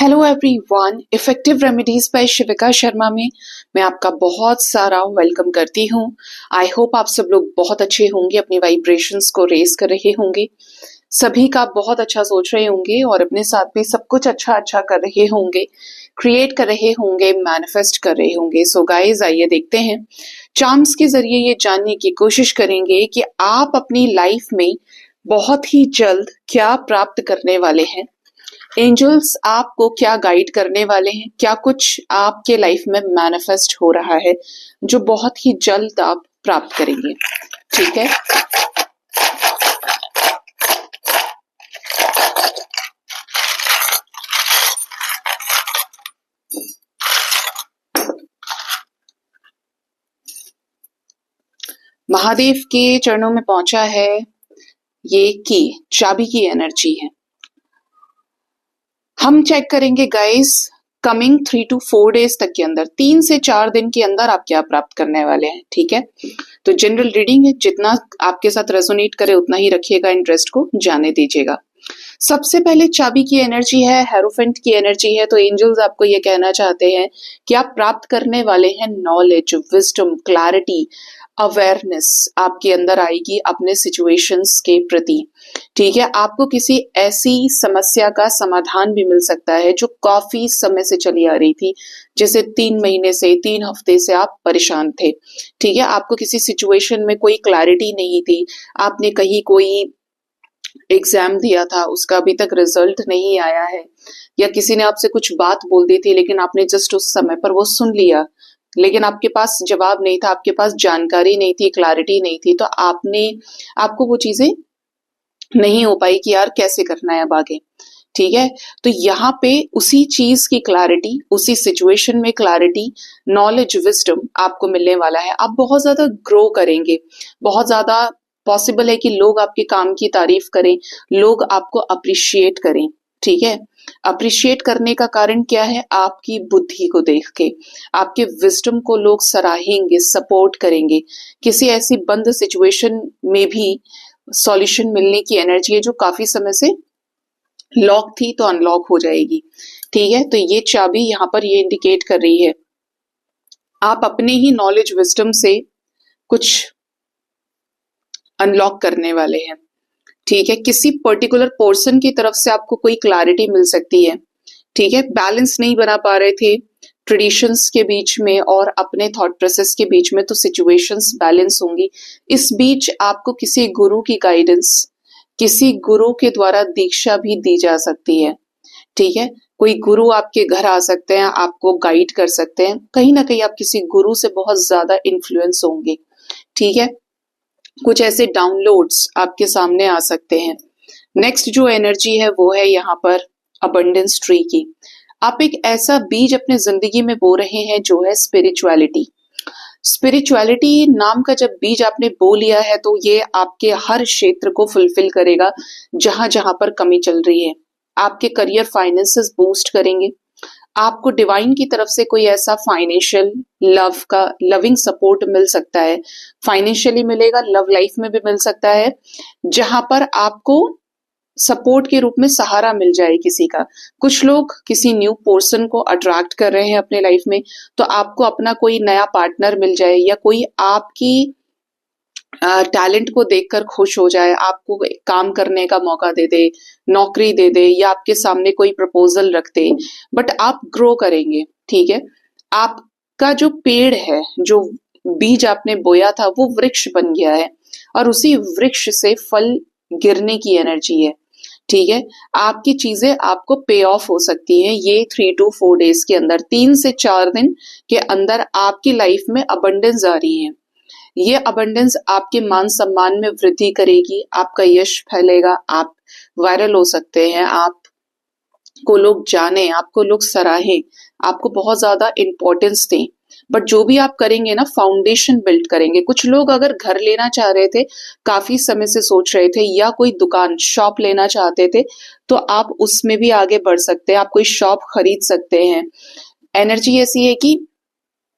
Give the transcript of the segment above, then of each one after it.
Hello everyone, effective remedies by Shivika Sharma में मैं आपका बहुत सारा वेलकम करती हूँ। आई होप आप सब लोग बहुत अच्छे होंगे, अपनी वाइब्रेशंस को रेज कर रहे होंगे, सभी का बहुत अच्छा सोच रहे होंगे और अपने साथ भी सब कुछ अच्छा अच्छा कर रहे होंगे, क्रिएट कर रहे होंगे, मैनिफेस्ट कर रहे होंगे। सो गाइस, आइए देखते हैं, चार्म्स के जरिए ये जानने की कोशिश करेंगे कि आप अपनी लाइफ में बहुत ही जल्द क्या प्राप्त करने वाले हैं। एंजल्स आपको क्या गाइड करने वाले हैं, क्या कुछ आपके लाइफ में मैनिफेस्ट हो रहा है जो बहुत ही जल्द आप प्राप्त करेंगे। ठीक है, महादेव के चरणों में पहुंचा है ये की, चाबी की एनर्जी है। हम चेक करेंगे गाइस, कमिंग 3 to 4 डेज तक के अंदर, 3 से 4 दिन के अंदर आप क्या प्राप्त करने वाले हैं। ठीक है, तो जनरल रीडिंग है, जितना आपके साथ रेजोनेट करे उतना ही रखिएगा, इंटरेस्ट को जाने दीजिएगा। सबसे पहले चाबी की एनर्जी है, हेरोफेंट की एनर्जी है। तो एंजल्स आपको ये कहना चाहते हैं कि आप प्राप्त करने वाले हैं नॉलेज, विजडम, क्लैरिटी, अवेयरनेस आपके अंदर आएगी अपने सिचुएशंस के प्रति। ठीक है, आपको किसी ऐसी समस्या का समाधान भी मिल सकता है जो काफी समय से चली आ रही थी, जैसे 3 महीने से, 3 हफ्ते से आप परेशान थे। ठीक है, आपको किसी सिचुएशन में कोई क्लैरिटी नहीं थी, आपने कहीं कोई एग्जाम दिया था, उसका अभी तक रिजल्ट नहीं आया है, या किसी ने आपसे कुछ बात बोल दी थी लेकिन आपने जस्ट उस समय पर वो सुन लिया, लेकिन आपके पास जवाब नहीं था, आपके पास जानकारी नहीं थी, क्लैरिटी नहीं थी, तो आपको वो चीजें नहीं हो पाई कि यार कैसे करना है अब आगे। ठीक है, तो यहाँ पे उसी चीज की क्लैरिटी, उसी सिचुएशन में क्लैरिटी, नॉलेज, विजडम आपको मिलने वाला है। आप बहुत ज्यादा ग्रो करेंगे, बहुत ज्यादा पॉसिबल है कि लोग आपके काम की तारीफ करें, लोग आपको अप्रिशिएट करें। ठीक है, अप्रिशिएट करने का कारण क्या है? आपकी बुद्धि को देख के, आपके विजडम को लोग सराहेंगे, सपोर्ट करेंगे। किसी ऐसी बंद सिचुएशन में भी सॉल्यूशन मिलने की एनर्जी है जो काफी समय से लॉक थी, तो अनलॉक हो जाएगी। ठीक है, तो ये चाबी यहाँ पर ये इंडिकेट कर रही है आप अपने ही नॉलेज, विजडम से कुछ अनलॉक करने वाले हैं। ठीक है, किसी पर्टिकुलर पर्सन की तरफ से आपको कोई क्लैरिटी मिल सकती है। ठीक है, बैलेंस नहीं बना पा रहे थे ट्रेडिशंस के बीच में और अपने थॉट प्रोसेस के बीच में, तो सिचुएशंस बैलेंस होंगी। इस बीच आपको किसी गुरु की गाइडेंस, किसी गुरु के द्वारा दीक्षा भी दी जा सकती है। ठीक है, कोई गुरु आपके घर आ सकते हैं, आपको गाइड कर सकते हैं, कहीं ना कहीं आप किसी गुरु से बहुत ज्यादा इन्फ्लुएंस होंगे। ठीक है, कुछ ऐसे डाउनलोड्स आपके सामने आ सकते हैं। नेक्स्ट जो एनर्जी है वो है यहाँ पर अबंडेंस ट्री की। आप एक ऐसा बीज अपने जिंदगी में बो रहे हैं जो है स्पिरिचुअलिटी। स्पिरिचुअलिटी नाम का जब बीज आपने बो लिया है तो ये आपके हर क्षेत्र को फुलफिल करेगा जहां जहां पर कमी चल रही है। आपके करियर, फाइनेंसेस बूस्ट करेंगे। आपको डिवाइन की तरफ से कोई ऐसा फाइनेंशियल लविंग सपोर्ट मिल सकता है, फाइनेंशियली मिलेगा, लव लाइफ में भी मिल सकता है, जहां पर आपको सपोर्ट के रूप में सहारा मिल जाए किसी का। कुछ लोग किसी न्यू पर्सन को अट्रैक्ट कर रहे हैं अपने लाइफ में, तो आपको अपना कोई नया पार्टनर मिल जाए, या कोई आपकी टैलेंट को देखकर खुश हो जाए, आपको काम करने का मौका दे दे, नौकरी दे दे, या आपके सामने कोई प्रपोजल रख दे, बट आप ग्रो करेंगे। ठीक है, आपका जो पेड़ है, जो बीज आपने बोया था, वो वृक्ष बन गया है और उसी वृक्ष से फल गिरने की एनर्जी है। ठीक है, आपकी चीजें आपको पे ऑफ हो सकती हैं ये 3 to 4 डेज के अंदर, 3 से 4 दिन के अंदर आपकी लाइफ में अबंडेंस आ रही है। ये अबंडेंस आपके मान सम्मान में वृद्धि करेगी, आपका यश फैलेगा, आप वायरल हो सकते हैं, आपको लोग जाने, आपको लोग सराहें, आपको बहुत ज्यादा इंपॉर्टेंस दें। बट जो भी आप करेंगे ना, फाउंडेशन बिल्ड करेंगे। कुछ लोग अगर घर लेना चाह रहे थे, काफी समय से सोच रहे थे, या कोई दुकान, शॉप लेना चाहते थे, तो आप उसमें भी आगे बढ़ सकते हैं, आप कोई शॉप खरीद सकते हैं। एनर्जी ऐसी है कि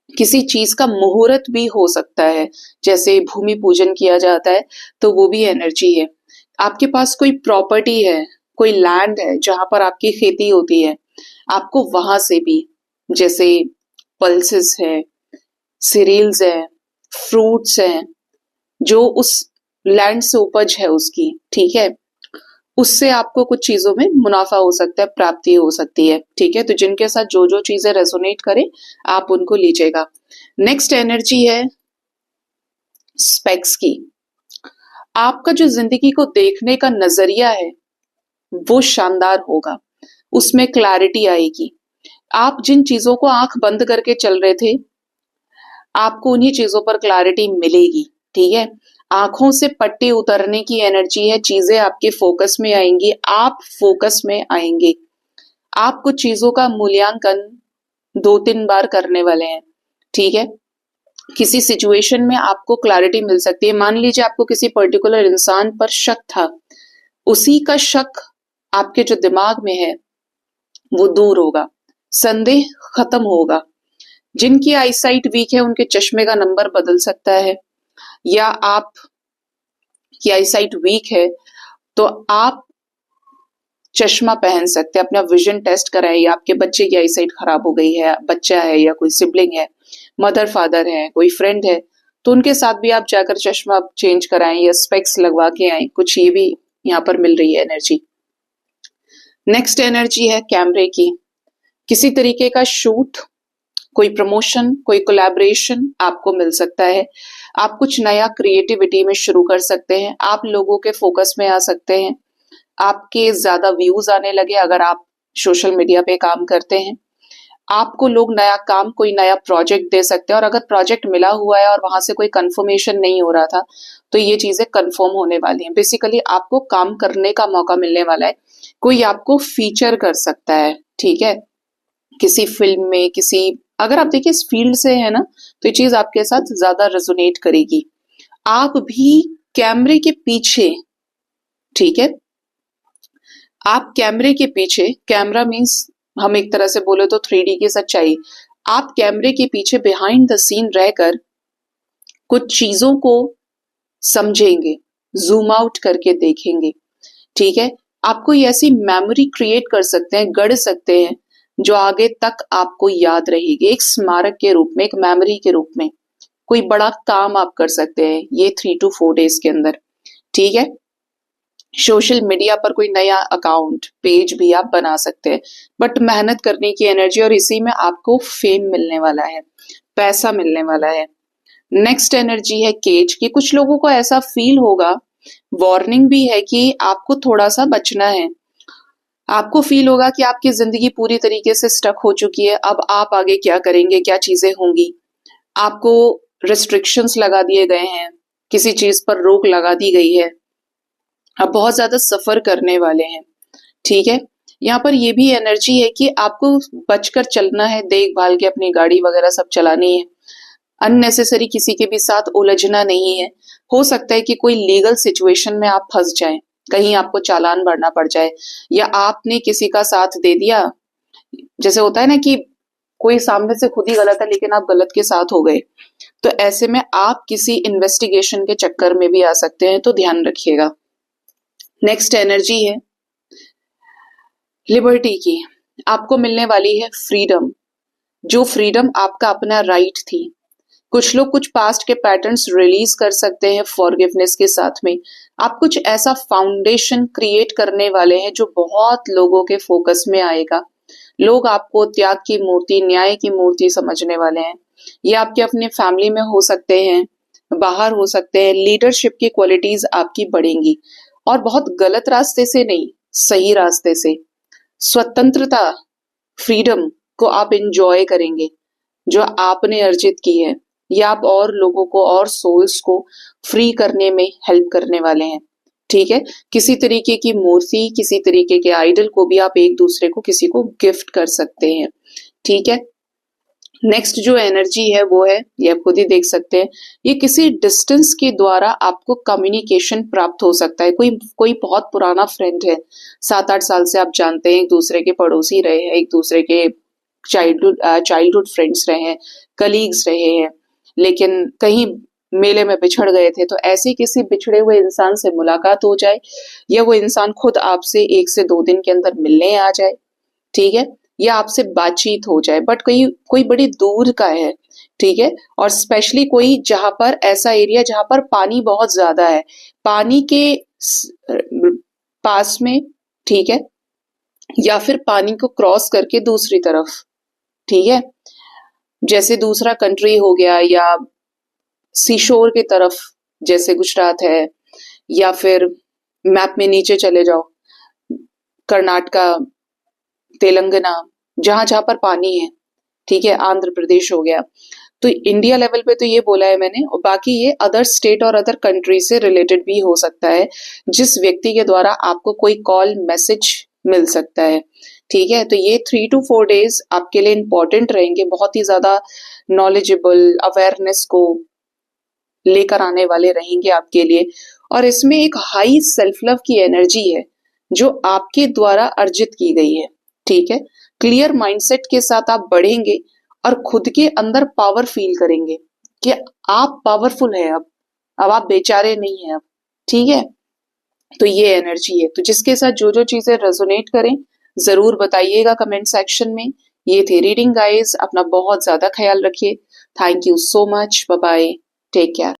किसी चीज का मुहूर्त भी हो सकता है, जैसे भूमि पूजन किया जाता है, तो वो भी एनर्जी है। आपके पास कोई प्रॉपर्टी है, कोई लैंड है जहां पर आपकी खेती होती है, आपको वहां से भी, जैसे पल्सेस है, सीरियल्स है, फ्रूट्स है, जो उस लैंड से उपज है उसकी, ठीक है, उससे आपको कुछ चीजों में मुनाफा हो सकता है, प्राप्ति हो सकती है, ठीक है। तो जिनके साथ जो जो चीजें रेजोनेट करे आप उनको लीजिएगा। नेक्स्ट एनर्जी है स्पेक्स की। आपका जो जिंदगी को देखने का नजरिया है वो शानदार होगा, उसमें क्लैरिटी आएगी। आप जिन चीजों को आंख बंद करके चल रहे थे, आपको उन्हीं चीजों पर क्लैरिटी मिलेगी, ठीक है। आंखों से पट्टी उतरने की एनर्जी है, चीजें आपके फोकस में आएंगी, आप फोकस में आएंगे। आप कुछ चीजों का मूल्यांकन 2-3 बार करने वाले हैं, ठीक है। किसी सिचुएशन में आपको क्लैरिटी मिल सकती है। मान लीजिए आपको किसी पर्टिकुलर इंसान पर शक था, उसी का शक आपके जो दिमाग में है वो दूर होगा, संदेह खत्म होगा। जिनकी आईसाइट वीक है उनके चश्मे का नंबर बदल सकता है, या आप की आईसाइट वीक है तो आप चश्मा पहन सकते हैं, अपना विजन टेस्ट कराएं, या आपके बच्चे की आईसाइट खराब हो गई है, बच्चा है या कोई सिबलिंग है, मदर फादर है, कोई फ्रेंड है, तो उनके साथ भी आप जाकर चश्मा चेंज कराएं या स्पेक्स लगवा के आए, कुछ ये भी यहाँ पर मिल रही है एनर्जी। नेक्स्ट एनर्जी है कैमरे की। किसी तरीके का शूट, कोई प्रमोशन, कोई कोलैबोरेशन आपको मिल सकता है। आप कुछ नया क्रिएटिविटी में शुरू कर सकते हैं, आप लोगों के फोकस में आ सकते हैं, आपके ज्यादा व्यूज आने लगे अगर आप सोशल मीडिया पे काम करते हैं। आपको लोग नया काम, कोई नया प्रोजेक्ट दे सकते हैं, और अगर प्रोजेक्ट मिला हुआ है और वहां से कोई कंफर्मेशन नहीं हो रहा था तो ये चीजें कंफर्म होने वाली हैं। बेसिकली आपको काम करने का मौका मिलने वाला है, कोई आपको फीचर कर सकता है, ठीक है, किसी फिल्म में, किसी, अगर आप देखिए इस फील्ड से है ना, तो ये चीज आपके साथ ज्यादा रेजोनेट करेगी। आप भी कैमरे के पीछे, ठीक है, आप कैमरे के पीछे, कैमरा मीन्स हम एक तरह से बोले तो 3D की सच्चाई, आप कैमरे के पीछे बिहाइंड द सीन रहकर कुछ चीजों को समझेंगे, जूम आउट करके देखेंगे, ठीक है। आप कोई ऐसी मेमोरी क्रिएट कर सकते हैं, गढ़ सकते हैं, जो आगे तक आपको याद रहेगी, एक स्मारक के रूप में, एक मेमोरी के रूप में। कोई बड़ा काम आप कर सकते हैं ये 3 to 4 डेज के अंदर, ठीक है। सोशल मीडिया पर कोई नया अकाउंट, पेज भी आप बना सकते हैं, बट मेहनत करने की एनर्जी, और इसी में आपको फेम मिलने वाला है, पैसा मिलने वाला है। नेक्स्ट एनर्जी है केज की। कुछ लोगों को ऐसा फील होगा, वार्निंग भी है कि आपको थोड़ा सा बचना है। आपको फील होगा कि आपकी जिंदगी पूरी तरीके से स्टक हो चुकी है, अब आप आगे क्या करेंगे, क्या चीजें होंगी। आपको रिस्ट्रिक्शंस लगा दिए गए हैं, किसी चीज पर रोक लगा दी गई है, आप बहुत ज्यादा सफर करने वाले हैं, ठीक है। यहाँ पर ये भी एनर्जी है कि आपको बचकर चलना है, देखभाल के अपनी गाड़ी वगैरह सब चलानी है, अननेसेसरी किसी के भी साथ उलझना नहीं है। हो सकता है कि कोई लीगल सिचुएशन में आप फंस जाएं, कहीं आपको चालान भरना पड़ जाए, या आपने किसी का साथ दे दिया, जैसे होता है ना कि कोई सामने से खुद ही गलत है लेकिन आप गलत के साथ हो गए, तो ऐसे में आप किसी इन्वेस्टिगेशन के चक्कर में भी आ सकते हैं, तो ध्यान रखिएगा। नेक्स्ट एनर्जी है लिबर्टी की। आपको मिलने वाली है फ्रीडम, जो फ्रीडम आपका अपना राइट थी। कुछ लोग कुछ पास्ट के पैटर्न्स रिलीज कर सकते हैं फॉरगिवनेस के साथ में। आप कुछ ऐसा फाउंडेशन क्रिएट करने वाले हैं जो बहुत लोगों के फोकस में आएगा। लोग आपको त्याग की मूर्ति, न्याय की मूर्ति समझने वाले हैं। ये आपके अपने फैमिली में हो सकते हैं, बाहर हो सकते हैं। लीडरशिप की क्वालिटीज आपकी बढ़ेंगी, और बहुत गलत रास्ते से नहीं, सही रास्ते से। स्वतंत्रता, फ्रीडम को आप एंजॉय करेंगे जो आपने अर्जित की है, या आप और लोगों को और सोल्स को फ्री करने में हेल्प करने वाले हैं, ठीक है। किसी तरीके की मूर्ति, किसी तरीके के आइडल को भी आप एक दूसरे को, किसी को गिफ्ट कर सकते हैं, ठीक है। नेक्स्ट जो एनर्जी है वो है, ये आप खुद ही देख सकते हैं, ये किसी डिस्टेंस के द्वारा आपको कम्युनिकेशन प्राप्त हो सकता है। कोई बहुत पुराना फ्रेंड है, 7-8 साल से आप जानते हैं, एक दूसरे के पड़ोसी रहे हैं, एक दूसरे के चाइल्डहुड फ्रेंड्स रहे हैं, कलीग्स रहे हैं, लेकिन कहीं मेले में बिछड़ गए थे, तो ऐसे किसी बिछड़े हुए इंसान से मुलाकात हो जाए, या वो इंसान खुद आपसे 1 से 2 दिन के अंदर मिलने आ जाए, ठीक है। या आपसे बातचीत हो जाए, बट कोई कोई बड़ी दूर का है, ठीक है, और स्पेशली कोई जहां पर ऐसा एरिया जहां पर पानी बहुत ज्यादा है, पानी के पास में, ठीक है, या फिर पानी को क्रॉस करके दूसरी तरफ, ठीक है, जैसे दूसरा कंट्री हो गया, या सीशोर की तरफ जैसे गुजरात है, या फिर मैप में नीचे चले जाओ, कर्नाटका, तेलंगाना, जहां जहां पर पानी है, ठीक है, आंध्र प्रदेश हो गया। तो इंडिया लेवल पे तो ये बोला है मैंने, और बाकी ये अदर स्टेट और अदर कंट्री से रिलेटेड भी हो सकता है, जिस व्यक्ति के द्वारा आपको कोई कॉल मैसेज मिल सकता है, ठीक है। तो ये 3 to 4 days आपके लिए इंपॉर्टेंट रहेंगे, बहुत ही ज्यादा नॉलेजेबल, अवेयरनेस को लेकर आने वाले रहेंगे आपके लिए। और इसमें एक हाई सेल्फ लव की एनर्जी है जो आपके द्वारा अर्जित की गई है, ठीक है। क्लियर माइंडसेट के साथ आप बढ़ेंगे और खुद के अंदर पावर फील करेंगे कि आप पावरफुल है, अब आप बेचारे नहीं है अब, ठीक है। तो ये एनर्जी है। तो जिसके साथ जो जो चीजें रेजोनेट करें जरूर बताइएगा कमेंट सेक्शन में। ये थी रीडिंग गाइस, अपना बहुत ज्यादा ख्याल रखिए। Thank you so much, bye bye, take care.